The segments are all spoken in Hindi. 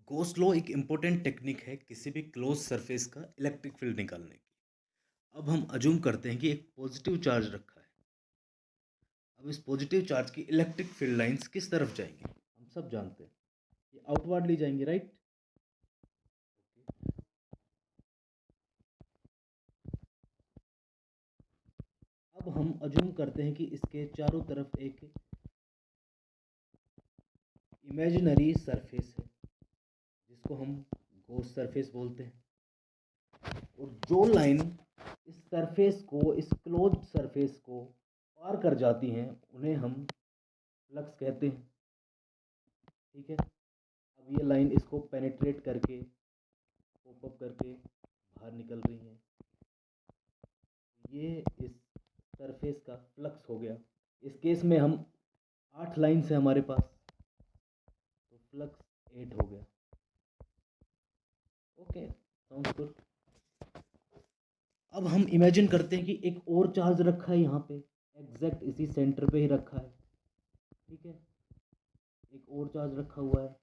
गॉस लॉ एक इम्पोर्टेंट टेक्निक है किसी भी क्लोज सरफेस का इलेक्ट्रिक फील्ड निकालने की। अब हम अज्यूम करते हैं कि एक पॉजिटिव चार्ज रखा है। अब इस पॉजिटिव चार्ज की इलेक्ट्रिक फील्ड लाइंस किस तरफ जाएंगी? हम सब जानते हैं ये आउटवर्डली जाएंगी, राइट? अब हम अज्यूम करते हैं कि इसके चारों तरफ एक इमेजिनरी सरफेस है जिसको हम गॉस सरफेस बोलते हैं। और जो लाइन इस सरफेस को, इस क्लोज सरफेस को पार कर जाती हैं उन्हें हम फ्लक्स कहते हैं। ठीक है, अब ये लाइन इसको पेनिट्रेट करके, पॉप अप करके बाहर निकल रही हैं। ये इस सरफेस का फ्लक्स हो गया। इस केस में हम 8 लाइन्स है हमारे पास, तो फ्लक्स 8 हो गया। Okay, sounds good. अब हम इमेजिन करते हैं कि एक और चार्ज रखा है यहाँ पे, एग्जैक्ट इसी सेंटर पे ही रखा है। ठीक है, एक और चार्ज रखा हुआ है,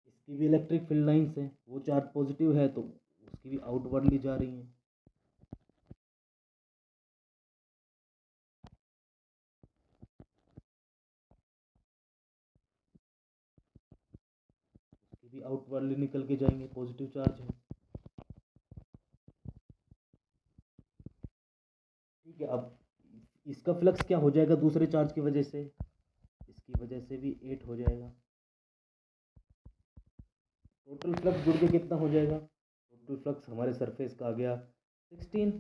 इसकी भी इलेक्ट्रिक फील्ड लाइंस हैं। वो चार्ज पॉजिटिव है तो उसकी भी आउटवर्डली जा रही हैं। उसकी भी आउटवर्डली निकल के जाएंगे, पॉजिटिव चार्ज है। ठीक है, अब इसका फ्लक्स क्या हो जाएगा दूसरे चार्ज की वजह से? इसकी वजह से भी 8 हो जाएगा। टोटल फ्लक्स जुड़ के कितना हो जाएगा? टोटल फ्लक्स हमारे सरफेस का आ गया 16।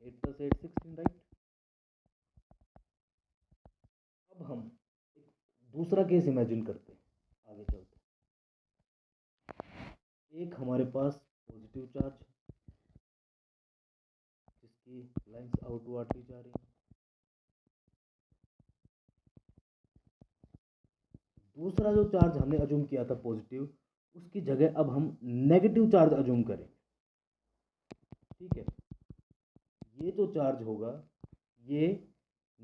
8 + 8 16, राइट? अब हम एक दूसरा केस इमेजिन करते हैं, आगे चलते हैं। एक हमारे पास पॉजिटिव चार्ज है जिसकी लाइंस आउटवर्डली जा रही हैं। दूसरा जो चार्ज हमने अज्यूम किया था पॉजिटिव, उसकी जगह अब हम नेगेटिव चार्ज अज्यूम करें। ठीक है, ये जो चार्ज होगा ये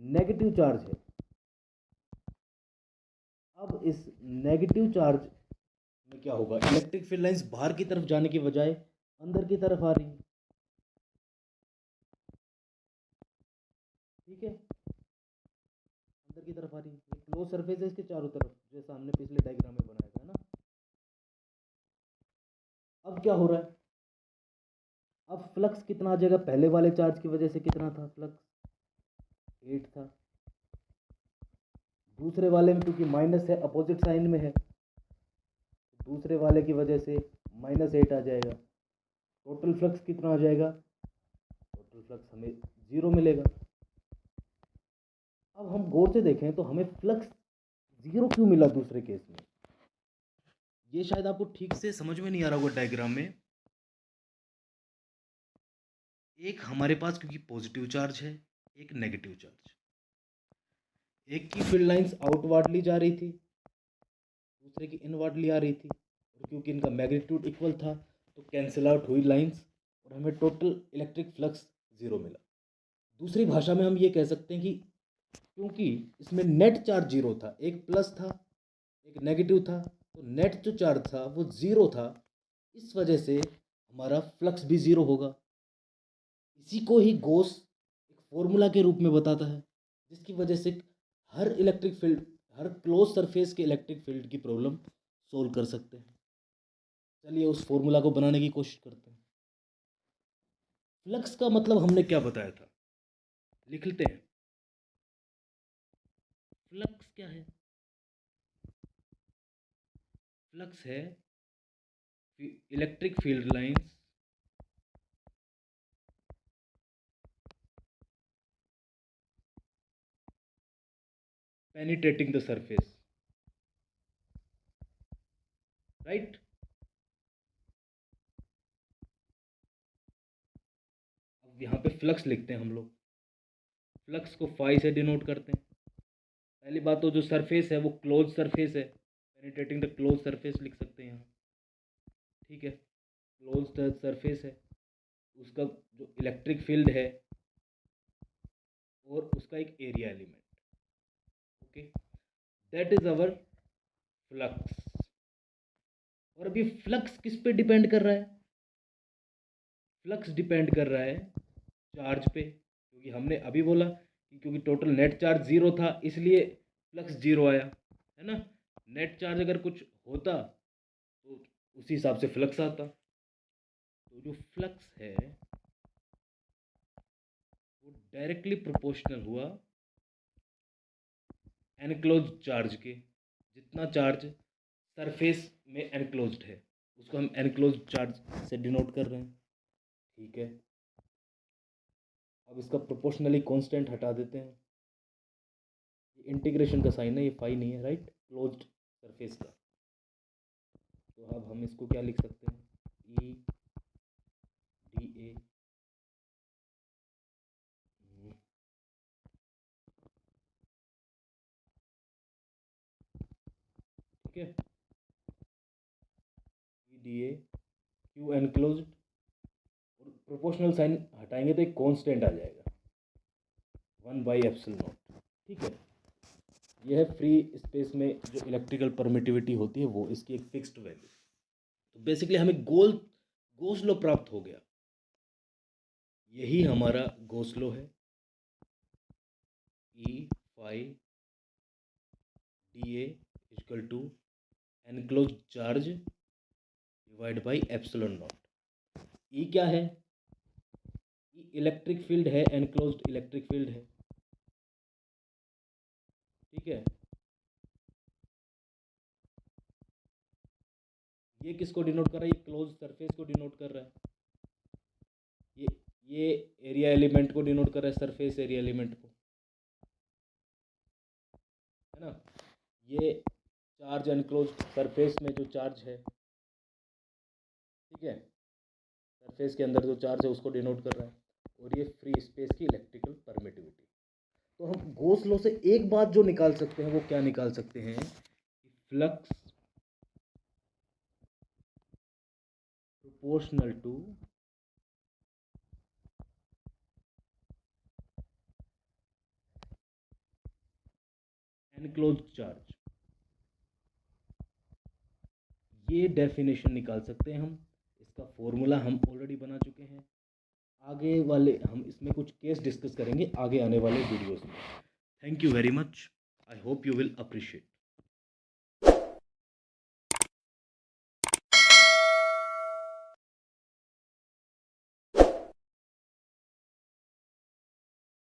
नेगेटिव चार्ज है। अब इस नेगेटिव चार्ज में क्या होगा? इलेक्ट्रिक फील्ड लाइंस बाहर की तरफ जाने की बजाय अंदर की तरफ आ रही है। ठीक है, अंदर की तरफ आ रही है। ये क्लोज सरफेस है इसके चारों तरफ, जैसा हमने पिछले डायग्राम में बनाया था ना। अब क्या हो रहा है? अब फ्लक्स कितना आ जाएगा? पहले वाले चार्ज की वजह से कितना था फ्लक्स? 8 था। दूसरे वाले में क्योंकि माइनस है, अपोजिट साइन में है, दूसरे वाले की वजह से -8 आ जाएगा। टोटल फ्लक्स कितना आ जाएगा? टोटल फ्लक्स हमें 0 मिलेगा। अब हम गौर से देखें तो हमें फ्लक्स 0 क्यों मिला दूसरे केस में? ये शायद आपको ठीक से समझ में नहीं आ रहा होगा डायग्राम में। एक हमारे पास क्योंकि पॉजिटिव चार्ज है, एक नेगेटिव चार्ज। एक की फील्ड लाइंस आउटवर्डली जा रही थी, दूसरे की इनवर्डली आ रही थी। और क्योंकि इनका मैग्नीट्यूड इक्वल था तो कैंसिल आउट हुई लाइंस और हमें टोटल इलेक्ट्रिक फ्लक्स 0 मिला। दूसरी भाषा में हम ये कह सकते हैं कि क्योंकि इसमें नेट चार्ज 0 था, एक प्लस था एक नेगेटिव था, तो नेट जो चार्ज था वो 0 था। इस वजह से हमारा फ्लक्स भी 0 होगा। इसी को ही गॉस एक फॉर्मूला के रूप में बताता है, जिसकी वजह से हर इलेक्ट्रिक फील्ड, हर क्लोज सरफेस के इलेक्ट्रिक फील्ड की प्रॉब्लम सोल्व कर सकते हैं। चलिए उस फॉर्मूला को बनाने की कोशिश करते हैं। फ्लक्स का मतलब हमने क्या बताया था, लिख लेते हैं। फ्लक्स क्या है? फ्लक्स है electric field lines penetrating the surface, right? अब यहाँ पे फ्लक्स लिखते हैं हम लोग। फ्लक्स को फाई से डिनोट करते हैं। पहली बात तो जो सरफेस है वो क्लोज सरफेस है, पेनिट्रेटिंग द क्लोज सरफेस लिख सकते हैं यहाँ। ठीक है, क्लोज सरफेस है, उसका जो इलेक्ट्रिक फील्ड है और उसका एक area element. Okay, that is our flux. और अभी फ्लक्स किस पे डिपेंड कर रहा है? फ्लक्स डिपेंड कर रहा है चार्ज पे, क्योंकि हमने अभी बोला कि क्योंकि टोटल नेट चार्ज ज़ीरो था इसलिए फ्लक्स ज़ीरो आया, है ना। नेट चार्ज अगर कुछ होता तो उसी हिसाब से फ्लक्स आता। तो जो फ्लक्स है वो डायरेक्टली प्रोपोर्शनल हुआ एनक्लोज चार्ज के। जितना चार्ज सरफेस में एनक्लोज्ड है उसको हम एनक्लोज चार्ज से डिनोट कर रहे हैं, ठीक है। अब इसका प्रोपोर्शनली कांस्टेंट हटा देते हैं। ये इंटीग्रेशन का साइन है, ये फाई नहीं है, राइट, क्लोज्ड सरफेस का। तो अब हम इसको क्या लिख सकते हैं, ई डी ए, ठीक है, E D A Q enclosed, और प्रोपोर्शनल साइन हटाएंगे तो एक कांस्टेंट आ जाएगा 1/ε0, ठीक है। यह है फ्री स्पेस में जो इलेक्ट्रिकल परमिटिविटी होती है वो, इसकी एक फिक्स्ड वैल्यू। तो बेसिकली हमें गोस लॉ प्राप्त हो गया। यही हमारा गोस लॉ है, E phi D A equal to enclose charge divide by epsilon naught. E क्या है? ई इलेक्ट्रिक फील्ड है, एनक्लोज्ड इलेक्ट्रिक फील्ड है, ठीक है। ये किसको डिनोट कर रहा है? ये क्लोज सरफेस को डिनोट कर रहा है। ये ये एरिया एलिमेंट को डिनोट कर रहा है, सरफेस एरिया एलिमेंट को, है ना। ये चार्ज एनक्लोज सरफेस में जो चार्ज है, ठीक है, सरफेस के अंदर जो चार्ज है उसको डिनोट कर रहा है, और ये फ्री स्पेस की इलेक्ट्रिकल परमिटिविटी। तो हम गोस लॉ से एक बात जो निकाल सकते हैं वो क्या निकाल सकते हैं कि flux proportional to enclose charge, ये डेफिनेशन निकाल सकते हैं हम। इसका फॉर्मूला हम ऑलरेडी बना चुके हैं। आगे वाले हम इसमें कुछ केस डिस्कस करेंगे आगे आने वाले वीडियोस में। Thank you very much, I hope you will appreciate.